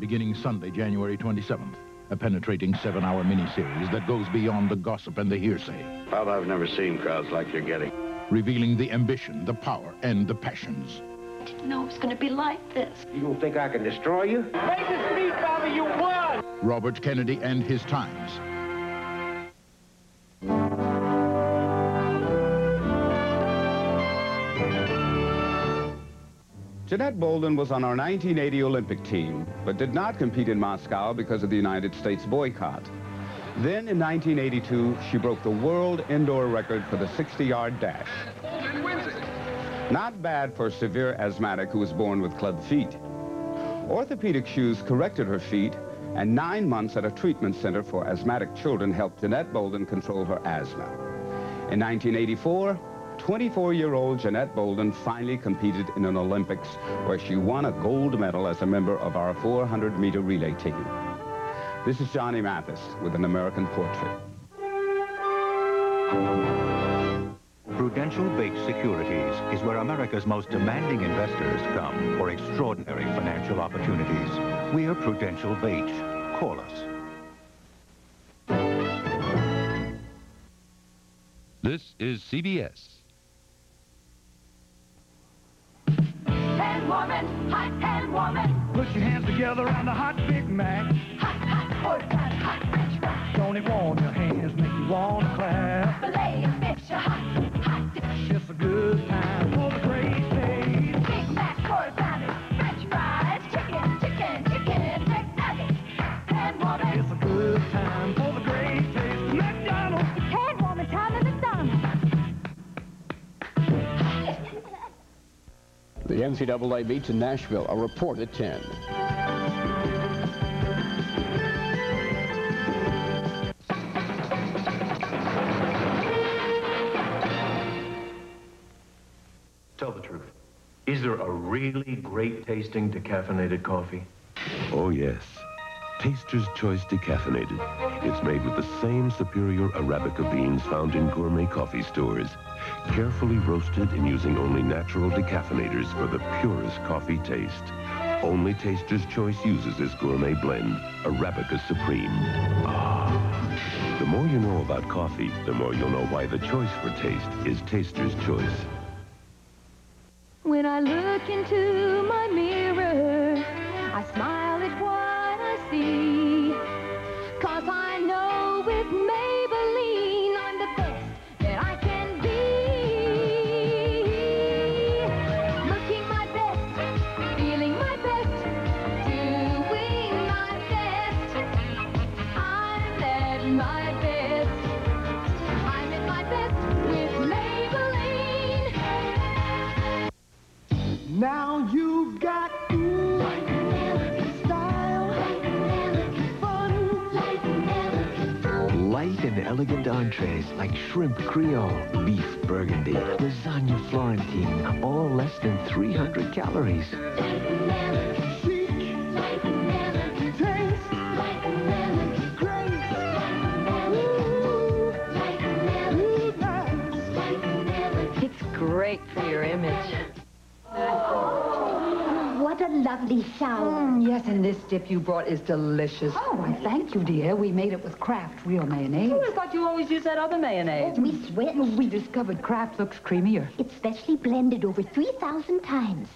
beginning Sunday, January 27th. A penetrating 7-hour miniseries that goes beyond the gossip and the hearsay. Bob, I've never seen crowds like you're getting. Revealing the ambition, the power, and the passions. I didn't know it was going to be like this. You don't think I can destroy you? Make the speech, Bobby, you won! Robert Kennedy and His Times. Jeanette Bolden was on our 1980 Olympic team, but did not compete in Moscow because of the United States boycott. Then, in 1982, she broke the world indoor record for the 60-yard dash. Bolden wins it. Not bad for a severe asthmatic who was born with club feet. Orthopedic shoes corrected her feet, and 9 months at a treatment center for asthmatic children helped Jeanette Bolden control her asthma. In 1984, 24-year-old Jeanette Bolden finally competed in an Olympics where she won a gold medal as a member of our 400-meter relay team. This is Johnny Mathis with an American Portrait. Prudential Bates Securities is where America's most demanding investors come for extraordinary financial opportunities. We're Prudential Bates. Call us. This is CBS. Hand woman, hot hand woman. Put your hands together on the hot Big Mac. Hot, hot, quarter pound, hot French fry. Don't it warm your hands, make you want to clap. Filet of fish, a hot, hot dish. Just a good time for the great taste. Big Mac, quarter pounder, French fries. Chicken, chicken, chicken, McNuggets. Hand woman. It's a good time for the great taste. McDonald's. It's hand woman time at McDonald's. The NCAA meets in Nashville. A report at 10. Tell the truth. Is there a really great tasting decaffeinated coffee? Oh, yes. Taster's Choice Decaffeinated. It's made with the same superior Arabica beans found in gourmet coffee stores. Carefully roasted and using only natural decaffeinators for the purest coffee taste. Only Taster's Choice uses this gourmet blend, Arabica Supreme. Ah. The more you know about coffee, the more you'll know why the choice for taste is Taster's Choice. When I look into my mirror, I smile at what I see. 'Cause I know with Maybelline, I'm the best that I can be. Looking my best, feeling my best, doing my best. I'm at my best. I'm at my best with Maybelline. Now you've got Light and elegant entrees like shrimp creole, beef burgundy, lasagna Florentine, all less than 300 calories. It's great for your image. What a lovely shower. Yes, and this dip you brought is delicious. Oh, I thank you, dear. We made it with Kraft real mayonnaise. Oh, I thought you always use that other mayonnaise. Oh, we switched. We discovered Kraft looks creamier. It's specially blended over 3,000 times.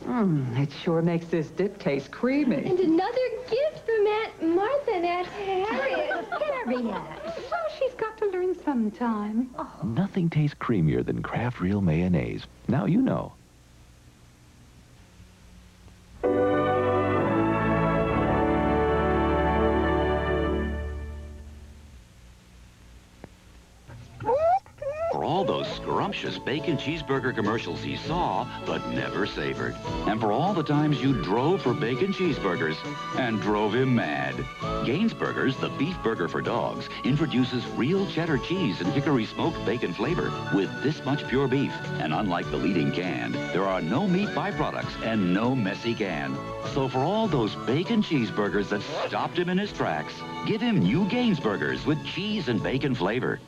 It sure makes this dip taste creamy. And another gift from Aunt Martha and Aunt Harriet. Harriet. So she's got to learn sometime. Oh. Nothing tastes creamier than Kraft real mayonnaise. Now you know. For all those scrumptious bacon cheeseburger commercials he saw but never savored. And for all the times you drove for bacon cheeseburgers and drove him mad. Gainsburgers, the beef burger for dogs, introduces real cheddar cheese and hickory smoked bacon flavor with this much pure beef. And unlike the leading can, there are no meat byproducts and no messy can. So for all those bacon cheeseburgers that stopped him in his tracks, give him new Gainsburgers with cheese and bacon flavor.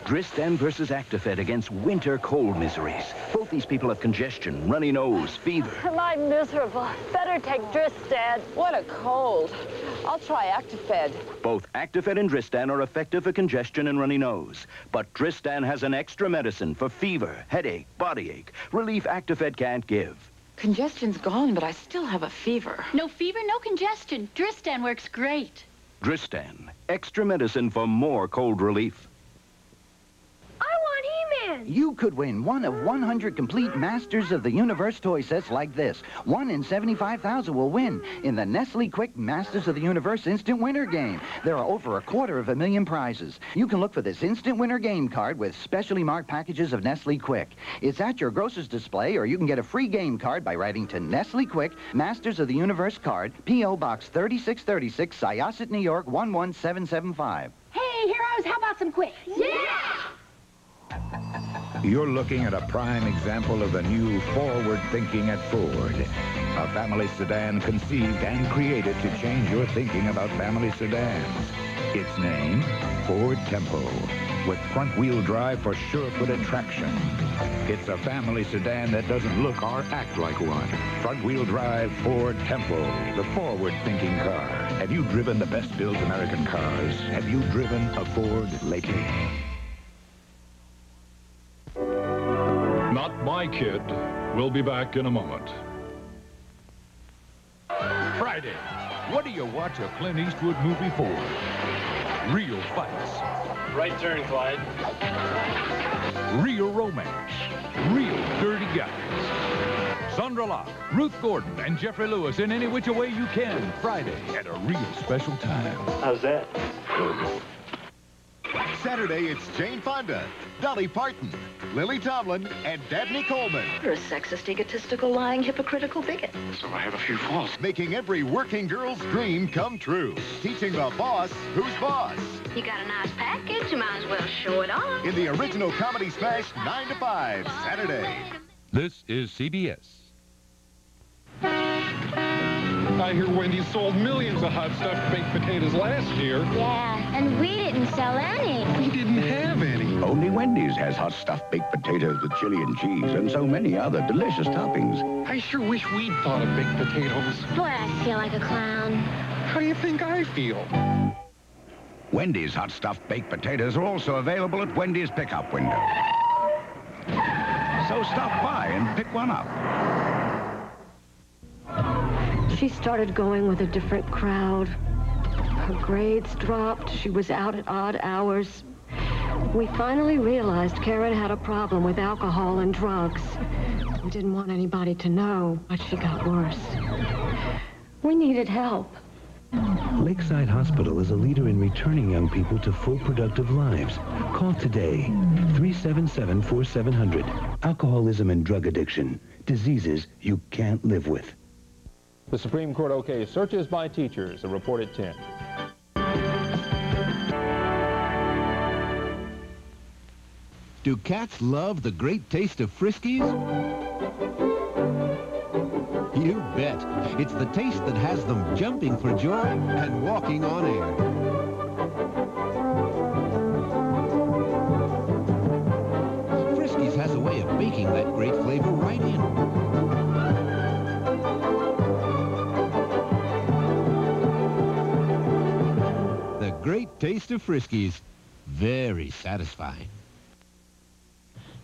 Dristan versus Actifed against winter cold miseries. Both these people have congestion, runny nose, fever. Am I miserable? Better take Dristan. What a cold. I'll try Actifed. Both Actifed and Dristan are effective for congestion and runny nose. But Dristan has an extra medicine for fever, headache, body ache. Relief Actifed can't give. Congestion's gone, but I still have a fever. No fever, no congestion. Dristan works great. Dristan, extra medicine for more cold relief. You could win one of 100 complete Masters of the Universe toy sets like this. 1 in 75,000 will win in the Nestle Quick Masters of the Universe Instant Winner game. There are over 250,000 prizes. You can look for this Instant Winner game card with specially marked packages of Nestle Quick. It's at your grocer's display, or you can get a free game card by writing to Nestle Quick Masters of the Universe card, P.O. Box 3636, Syosset, New York 11775. Hey, heroes, how about some Quick? Yeah! You're looking at a prime example of the new forward thinking at Ford. A family sedan conceived and created to change your thinking about family sedans. Its name, Ford Tempo, with front-wheel drive for sure-footed traction. It's a family sedan that doesn't look or act like one. Front-wheel drive Ford Tempo, the forward-thinking car. Have you driven the best-built American cars? Have you driven a Ford lately? Not My Kid. We'll be back in a moment. Friday. What do you watch a Clint Eastwood movie for? Real fights. Right turn, Clyde. Real romance. Real dirty guys. Sandra Locke, Ruth Gordon, and Jeffrey Lewis in Any Which Way You Can. Friday at a real special time. How's that? Saturday, it's Jane Fonda, Dolly Parton, Lily Tomlin, and Dabney Coleman. You're a sexist, egotistical, lying, hypocritical bigot. So I have a few faults. Making every working girl's dream come true. Teaching the boss who's boss. You got a nice package. You might as well show it off. In the original comedy smash 9 to 5, Saturday. This is CBS. I hear Wendy's sold millions of hot stuffed baked potatoes last year. Yeah, and we didn't sell any. We didn't have any. Only Wendy's has hot stuffed baked potatoes with chili and cheese and so many other delicious toppings. I sure wish we'd thought of baked potatoes. Boy, I feel like a clown. How do you think I feel? Wendy's hot stuffed baked potatoes are also available at Wendy's pickup window. So stop by and pick one up. She started going with a different crowd. Her grades dropped. She was out at odd hours. We finally realized Karen had a problem with alcohol and drugs. We didn't want anybody to know, but she got worse. We needed help. Lakeside Hospital is a leader in returning young people to full productive lives. Call today, 377-4700. Alcoholism and drug addiction, diseases you can't live with. The Supreme Court okay's searches by teachers. A report at 10. Do cats love the great taste of Friskies? You bet. It's the taste that has them jumping for joy and walking on air. Friskies has a way of baking that great flavor right in. Great taste of Friskies. Very satisfying.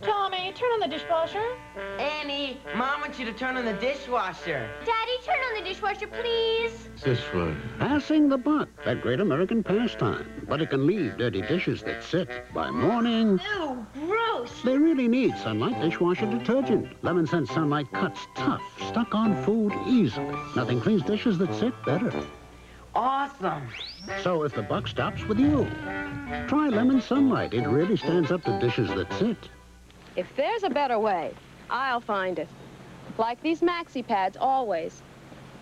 Tommy, turn on the dishwasher. Annie, Mom wants you to turn on the dishwasher. Daddy, turn on the dishwasher, please. Dishwasher. Passing the buck, that great American pastime. But it can leave dirty dishes that sit by morning. Ew, gross. They really need Sunlight dishwasher detergent. Lemon scent Sunlight cuts tough, stuck on food easily. Nothing cleans dishes that sit better. Awesome. So if the buck stops with you, try Lemon Sunlight. It really stands up to dishes that sit. If there's a better way, I'll find it. Like these maxi pads always.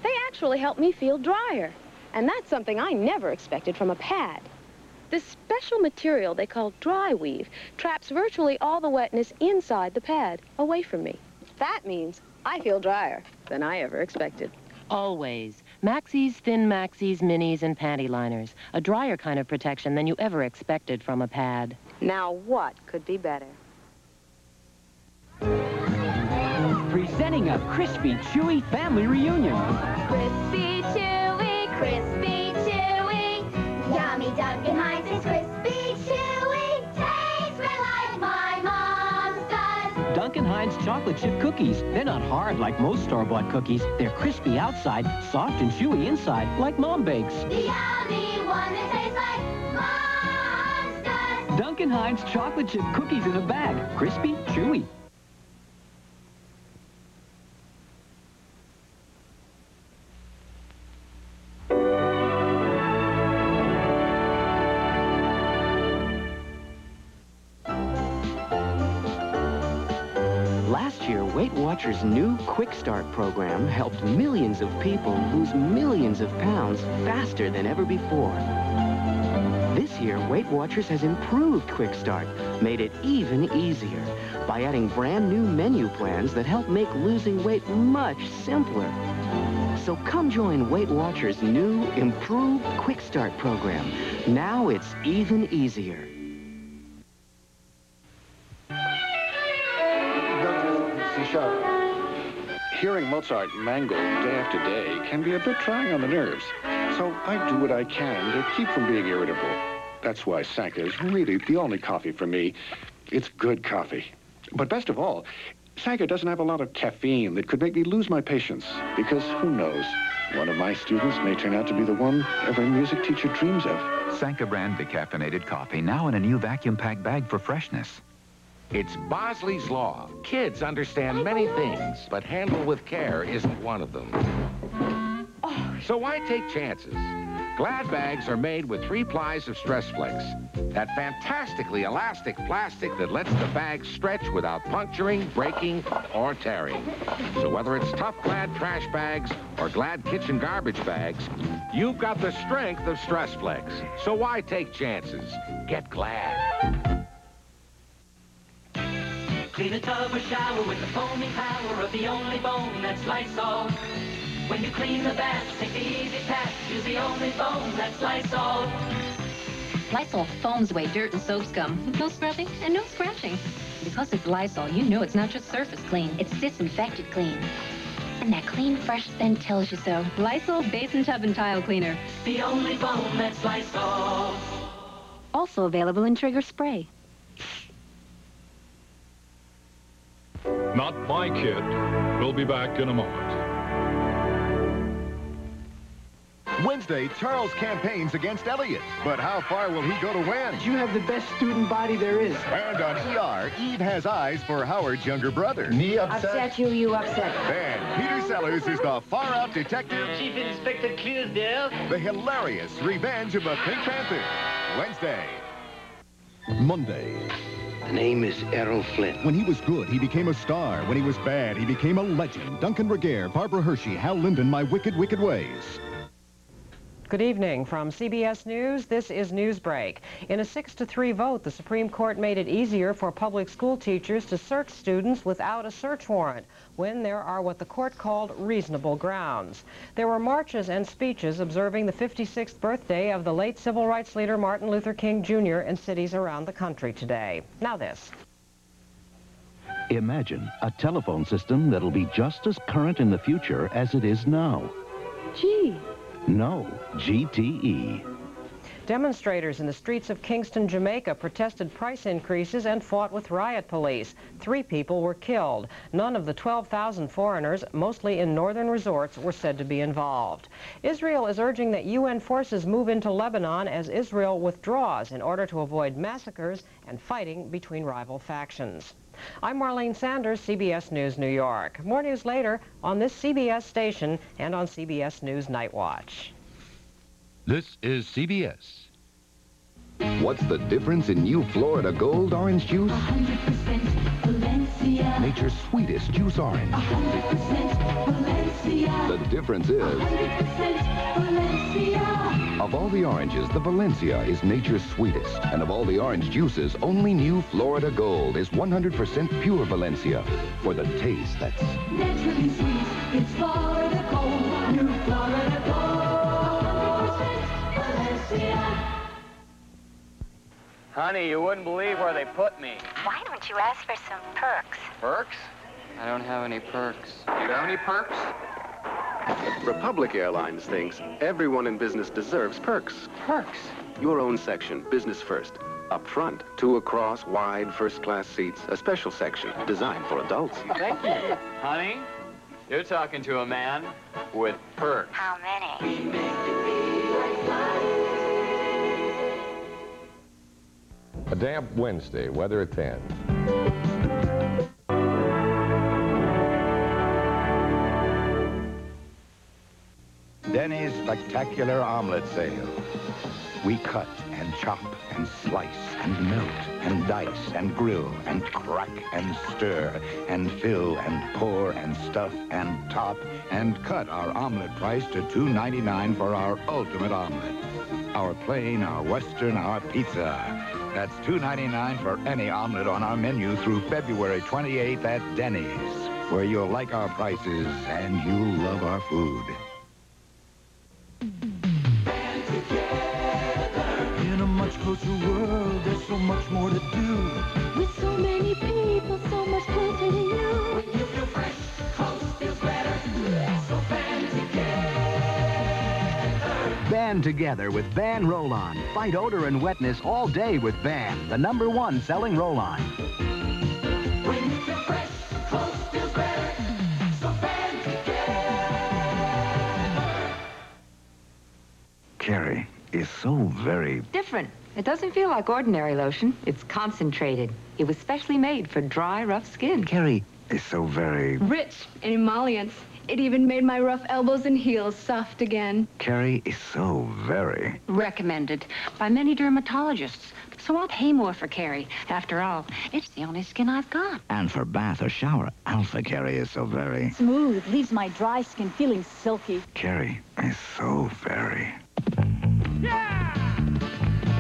They actually help me feel drier. And that's something I never expected from a pad. This special material they call Dri-weave traps virtually all the wetness inside the pad, away from me. That means I feel drier than I ever expected. Always. Maxis, thin maxis, minis, and panty liners. A drier kind of protection than you ever expected from a pad. Now what could be better? Presenting a crispy, chewy family reunion. Crispy, chewy, crispy, chewy. Yummy Dunkin' Heinz is crispy, chewy. Tastes like my mom's does. Dunkin' Heinz chocolate chip cookies. They're not hard like most store-bought cookies. They're crispy outside, soft and chewy inside, like Mom bakes. The yummy one that tastes like mom's does. Dunkin' Heinz chocolate chip cookies in a bag. Crispy, chewy. Last year, Weight Watchers' new Quick Start program helped millions of people lose millions of pounds faster than ever before. This year, Weight Watchers has improved Quick Start, made it even easier by adding brand new menu plans that help make losing weight much simpler. So come join Weight Watchers' new, improved Quick Start program. Now it's even easier. C-sharp. Hearing Mozart mangled day after day can be a bit trying on the nerves. So I do what I can to keep from being irritable. That's why Sanka is really the only coffee for me. It's good coffee. But best of all, Sanka doesn't have a lot of caffeine that could make me lose my patience. Because who knows, one of my students may turn out to be the one every music teacher dreams of. Sanka brand decaffeinated coffee, now in a new vacuum-packed bag for freshness. It's Bosley's Law. Kids understand many things, but handle with care isn't one of them. So why take chances? Glad bags are made with 3 plies of Stress Flex, that fantastically elastic plastic that lets the bag stretch without puncturing, breaking, or tearing. So whether it's tough Glad trash bags or Glad kitchen garbage bags, you've got the strength of Stress Flex. So why take chances? Get Glad. Clean a tub or shower with the foaming power of the only foam that's Lysol. When you clean the bath, take the easy path. Use the only foam that's Lysol. Lysol foams away dirt and soap scum. No scrubbing and no scratching. Because it's Lysol, you know it's not just surface clean, it's disinfected clean. And that clean, fresh scent tells you so. Lysol Basin Tub and Tile Cleaner. The only foam that's Lysol. Also available in Trigger Spray. Not my kid. We'll be back in a moment. Wednesday, Charles campaigns against Elliot. But how far will he go to win? You have the best student body there is. And on ER, Eve has eyes for Howard's younger brother. Me upset you upset. And Peter Sellers is the far-out detective. Chief Inspector Clearsdale. The hilarious Revenge of the Pink Panther. Wednesday. Monday. The name is Errol Flynn. When he was good, he became a star. When he was bad, he became a legend. Duncan Regehr, Barbara Hershey, Hal Linden, My Wicked, Wicked Ways. Good evening. From CBS News, this is Newsbreak. In a 6-3 vote, the Supreme Court made it easier for public school teachers to search students without a search warrant when there are what the court called reasonable grounds. There were marches and speeches observing the 56th birthday of the late civil rights leader Martin Luther King Jr. in cities around the country today. Now this. Imagine a telephone system that'll be just as current in the future as it is now. Gee. No, GTE. Demonstrators in the streets of Kingston, Jamaica protested price increases and fought with riot police. 3 people were killed. None of the 12,000 foreigners, mostly in northern resorts, were said to be involved. Israel is urging that UN forces move into Lebanon as Israel withdraws in order to avoid massacres and fighting between rival factions. I'm Marlene Sanders, CBS News, New York. More news later on this CBS station and on CBS News Night Watch. This is CBS. What's the difference in new Florida Gold orange juice? 100% Valencia. Nature's sweetest juice orange. 100% Valencia. The difference is, 100% Valencia. of all the oranges, the Valencia is nature's sweetest. And of all the orange juices, only new Florida Gold is 100% pure Valencia. For the taste that's naturally sweet. It's Florida Gold. New Florida Gold. 100% Valencia. Honey, you wouldn't believe where they put me. Why don't you ask for some perks? Perks? I don't have any perks. You have any perks? Republic Airlines thinks everyone in business deserves perks. Perks? Your own section, business first. Up front, 2 across, wide, first-class seats. A special section designed for adults. Thank you. Honey, you're talking to a man with perks. How many? A damp Wednesday, weather at 10. Denny's spectacular omelet sale. We cut and chop and slice and melt and dice and grill and crack and stir and fill and pour and stuff and top and cut our omelet price to $2.99 for our ultimate omelet. Our plain, our western, our pizza. That's $2.99 for any omelet on our menu through February 28th at Denny's, where you'll like our prices and you'll love our food. In a much closer world, there's so much more to do. With so many people, so much closer to you. When you feel fresh, close feels better. So band together. Band together with Van Roll-On. Fight odor and wetness all day with Van, the #1 selling roll-on. When you feel fresh, close feels better. So band together. Carrie is so very... different. It doesn't feel like ordinary lotion. It's concentrated. It was specially made for dry, rough skin. Carrie is so very... rich in emollients. It even made my rough elbows and heels soft again. Carrie is so very... Recommended by many dermatologists. So I'll pay more for Carrie. After all, it's the only skin I've got. And for bath or shower, Alpha Carrie is so very... smooth, leaves my dry skin feeling silky. Carrie is so very...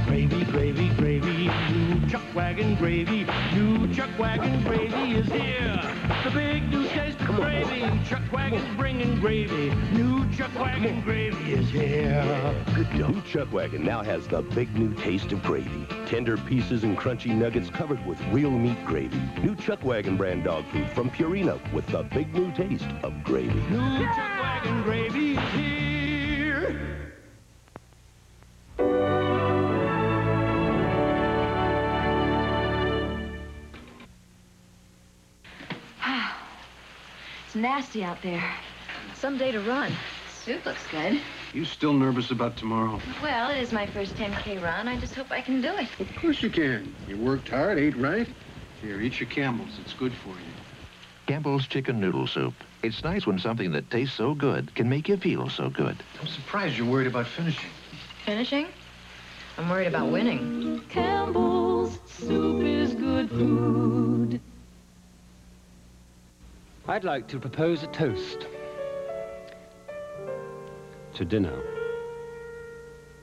Gravy, gravy, gravy, new chuck wagon gravy. New chuck wagon gravy is here. The big new taste of gravy. Chuck wagon's bringing gravy. New chuck wagon gravy is here. Good job. New Chuck Wagon now has the big new taste of gravy. Tender pieces and crunchy nuggets covered with real meat gravy. New Chuck Wagon brand dog food from Purina with the big new taste of gravy. New chuck wagon gravy is here. It's nasty out there. Someday to run. Soup looks good. You still nervous about tomorrow? Well, it is my first 10K run. I just hope I can do it. Of course you can. You worked hard, ate right. Here, eat your Campbell's. It's good for you. Campbell's Chicken Noodle Soup. It's nice when something that tastes so good can make you feel so good. I'm surprised you're worried about finishing. Finishing? I'm worried about winning. Campbell's soup is good food. I'd like to propose a toast to dinner.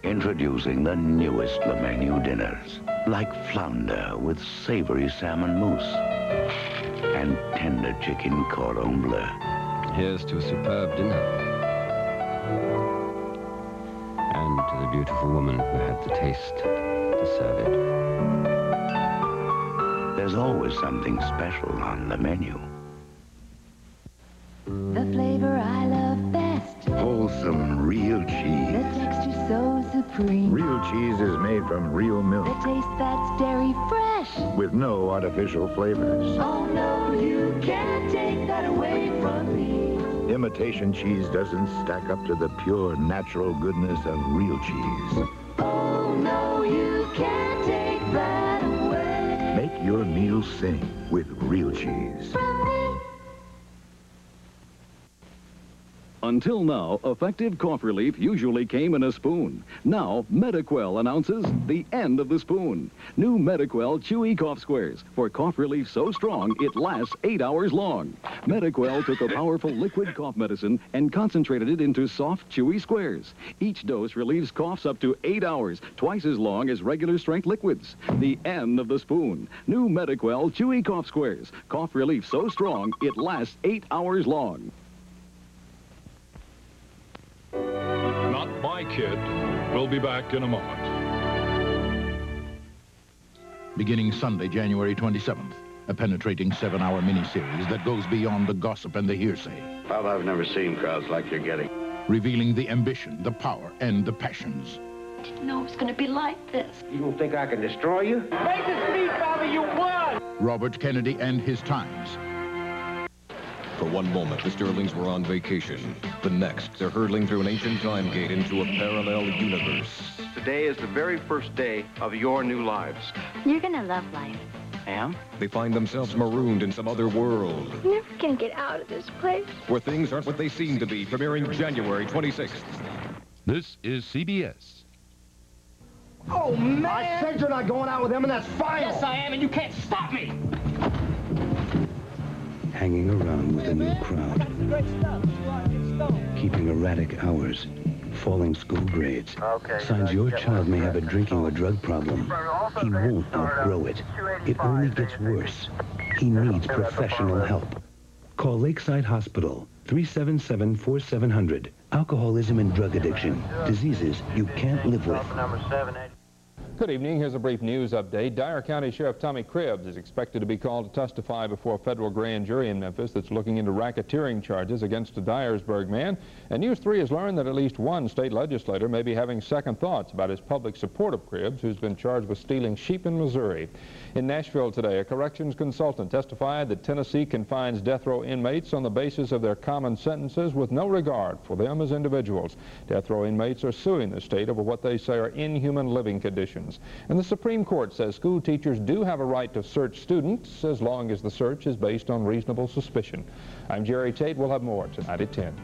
Introducing the newest Le Menu dinners, like flounder with savory salmon mousse and tender chicken cordon bleu. Here's to a superb dinner. And to the beautiful woman who had the taste to serve it. There's always something special on the menu. The flavor I love best. Wholesome real The cheese. texture so supreme. Real cheese is made from real milk The taste that's dairy fresh. with no artificial flavors. Oh no, you can't take that away from me. Imitation cheese doesn't stack up to the pure, natural goodness of real cheese. Oh no, you can't take that away. Make your meal sing with real cheese. Until now, effective cough relief usually came in a spoon. Now, Mediquell announces the end of the spoon. New Mediquell Chewy Cough Squares for cough relief so strong it lasts 8 hours long. Mediquell took a powerful liquid cough medicine and concentrated it into soft, chewy squares. Each dose relieves coughs up to 8 hours, twice as long as regular strength liquids. The end of the spoon. New Mediquell Chewy Cough Squares. Cough relief so strong it lasts 8 hours long. Not my kid. We'll be back in a moment. beginning Sunday, January 27th. A penetrating 7-hour miniseries that goes beyond the gossip and the hearsay. Bob, I've never seen crowds like you're getting. Revealing the ambition, the power, and the passions. I didn't know it was going to be like this. You don't think I can destroy you? Make the speech, Bobby, you won! Robert Kennedy and his times. For one moment, the Sterlings were on vacation. The next, they're hurtling through an ancient time gate into a parallel universe. Today is the very first day of your new lives. You're going to love life. I am? They find themselves marooned in some other world, I'm never going to get out of this place. where things aren't what they seem to be, premiering January 26th. This is CBS. Oh, man! I said you're not going out with him, and that's final! Yes, I am, and you can't stop me! Hanging around with a new crowd. Keeping erratic hours. Falling school grades. Signs your child may have a drinking or drug problem. He won't outgrow it. It only gets worse. He needs professional help. Call Lakeside Hospital, 377-4700. Alcoholism and drug addiction. Diseases you can't live with. Good evening. Here's a brief news update. Dyer County Sheriff Tommy Cribbs is expected to be called to testify before a federal grand jury in Memphis that's looking into racketeering charges against a Dyersburg man. And News 3 has learned that at least one state legislator may be having second thoughts about his public support of Cribbs, who's been charged with stealing sheep in Missouri. In Nashville today, a corrections consultant testified that Tennessee confines death row inmates on the basis of their common sentences with no regard for them as individuals. Death row inmates are suing the state over what they say are inhuman living conditions. And the Supreme Court says school teachers do have a right to search students as long as the search is based on reasonable suspicion. I'm Jerry Tate. We'll have more tonight at 10.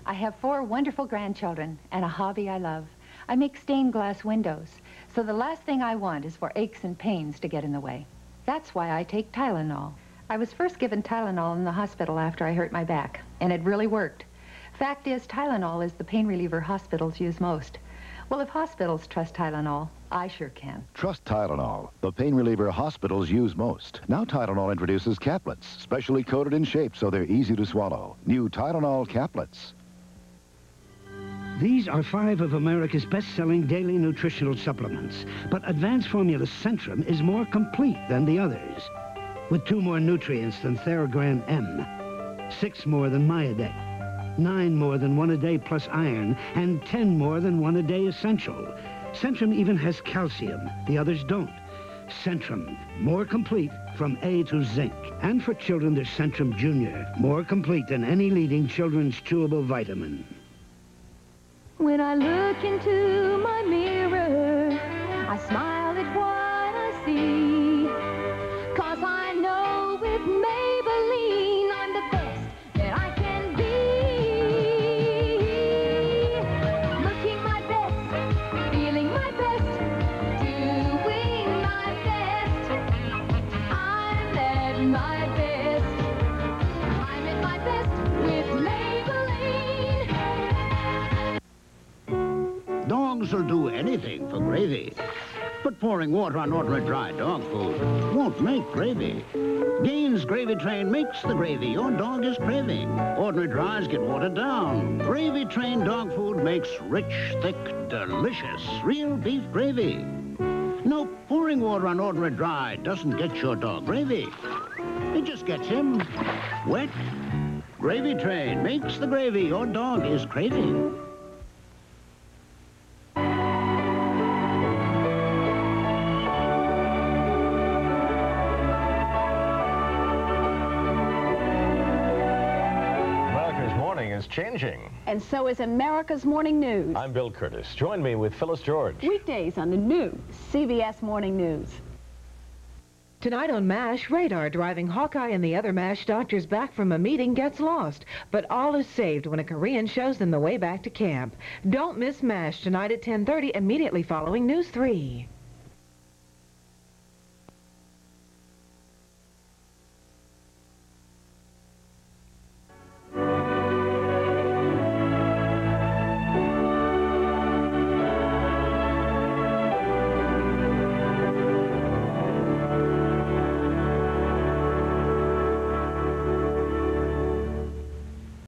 I have 4 wonderful grandchildren and a hobby I love. I make stained glass windows, so the last thing I want is for aches and pains to get in the way. That's why I take Tylenol. I was first given Tylenol in the hospital after I hurt my back, and it really worked. Fact is, Tylenol is the pain reliever hospitals use most. Well, if hospitals trust Tylenol, I sure can. Trust Tylenol, the pain reliever hospitals use most. Now Tylenol introduces caplets, specially coated in shape so they're easy to swallow. New Tylenol caplets. These are 5 of America's best-selling daily nutritional supplements, but Advanced Formula Centrum is more complete than the others, with 2 more nutrients than Theragran M, 6 more than Myodex, 9 more than 1 a day plus iron, and 10 more than 1 a day essential. Centrum even has calcium. The others don't. Centrum, more complete from A to zinc. And for children, there's Centrum Junior, more complete than any leading children's chewable vitamin. When I look into my mirror, I smile at what I see. 'Cause I know with Maybelline, I'm the best that I can be. Looking my best, feeling my best, doing my best. I'm at my best. I'm at my best with Maybelline. Dogs will do anything for gravy. But pouring water on ordinary dry dog food won't make gravy. Gaines Gravy Train makes the gravy your dog is craving. Ordinary dries get watered down. Gravy Train dog food makes rich, thick, delicious, real beef gravy. No, pouring water on ordinary dry doesn't get your dog gravy. It just gets him wet. Gravy Train makes the gravy your dog is craving. Changing. And so is America's Morning News. I'm Bill Curtis. Join me with Phyllis George. Weekdays on the new CBS Morning News. Tonight on MASH, radar driving Hawkeye and the other MASH doctors back from a meeting gets lost. But all is saved when a Korean shows them the way back to camp. Don't miss MASH tonight at 10:30, immediately following News 3.